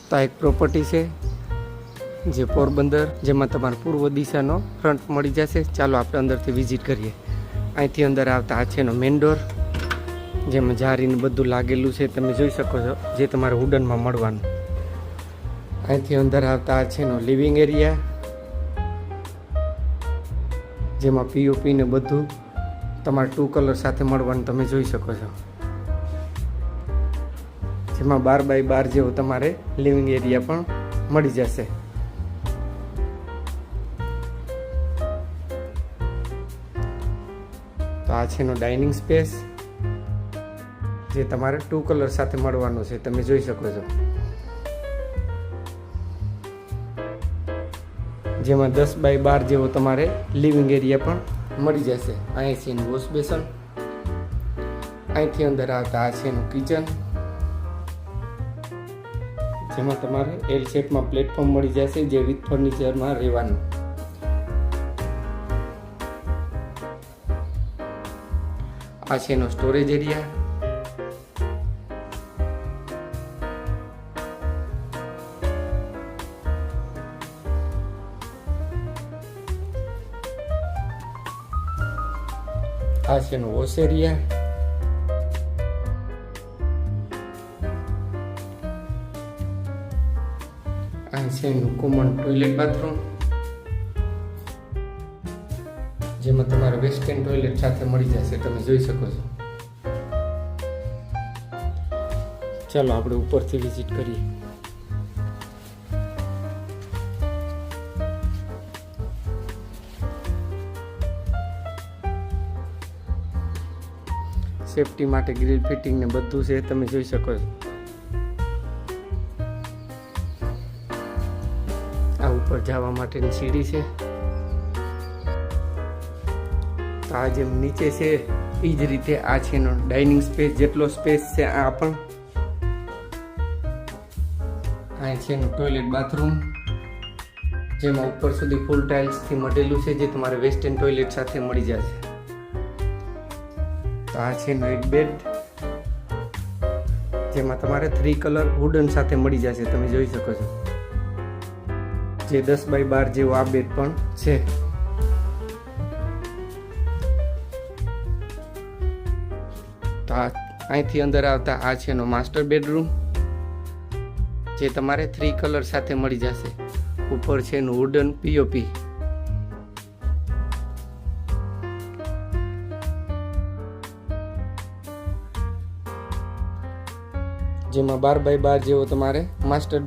તો આ એક પ્રોપર્ટી છે જે પોરબંદર, જેમાં તમારે પૂર્વ દિશાનો ફ્રન્ટ મળી જશે. ચાલો આપણે અંદરથી વિઝિટ કરીએ. અહીંથી અંદર આવતા આ છે એનો મેઇન ડોર, જેમાં જારીને બધું લાગેલું છે, તમે જોઈ શકો છો, જે તમારે વુડનમાં મળવાનું. અહીંથી અંદર આવતા આ છે એનો લિવિંગ એરિયા, જેમાં પીઓપી ને બધું તમારે 2 કલર સાથે મળવાનું તમે જોઈ શકો છો. જેમાં 12x12 જેવો તમારે લિવિંગ એરિયા પણ મળી જશે. તો આ છે એનો ડાઇનિંગ સ્પેસ, જે તમારે 2 કલર સાથે મળવાનું છે, તમે જોઈ શકો છો. જેમાં 10x12 જેવો તમારે લિવિંગ એરિયા પણ મળી જશે. અહીં છે એનું વોશ બેસન. અહીંથી અંદર આવતા આ છે એનું કિચન, જેમાં તમારે એલ શેપમાં પ્લેટફોર્મ મળી જશે, જે વિથ ફર્નિચરમાં રહેવાનું. આ છે એનો સ્ટોરેજ એરિયા. આ છે એનો વોશ એરિયા. આ છે એનું કોમન ટોયલેટ બાથરૂમ, જેમાં તમારે વેસ્ટર્ન ટોયલેટ સાથે મળી જશે, તમે જોઈ શકો છો. ચાલો આપણે ઉપરથી વિઝિટ કરીએ. સેફટી માટે ગ્રીલ ફિટિંગ ને બધું છે, તમે જોઈ શકો છો. આ ઉપર જવા માટેની સીડી છે. તો આ જેમ નીચે છે એ જ રીતે આ છે એનો ડાઇનિંગ સ્પેસ. જેટલો સ્પેસ છે આ પણ. આ છે એનું ટોયલેટ બાથરૂમ, જેમાં ઉપર સુધી ફૂલ ટાઇલ્સથી મઢેલું છે, જે તમારે વેસ્ટર્ન ટોયલેટ સાથે મળી જશે. તો આ છે એનો એક બેડ, જેમાં તમારે 3 કલર વુડન સાથે મળી જશે, તમે જોઈ શકો છો. જે 10x12 જેવો આ બેડ પણ છે. તો અહીંથી અંદર આવતા આ છે એનો માસ્ટર બેડરૂમ, જે તમારે 3 કલર સાથે મળી જશે. ઉપર છે એનું વુડન પીઓપી. જેમાં 12x12 જેવો તમારે માસ્ટર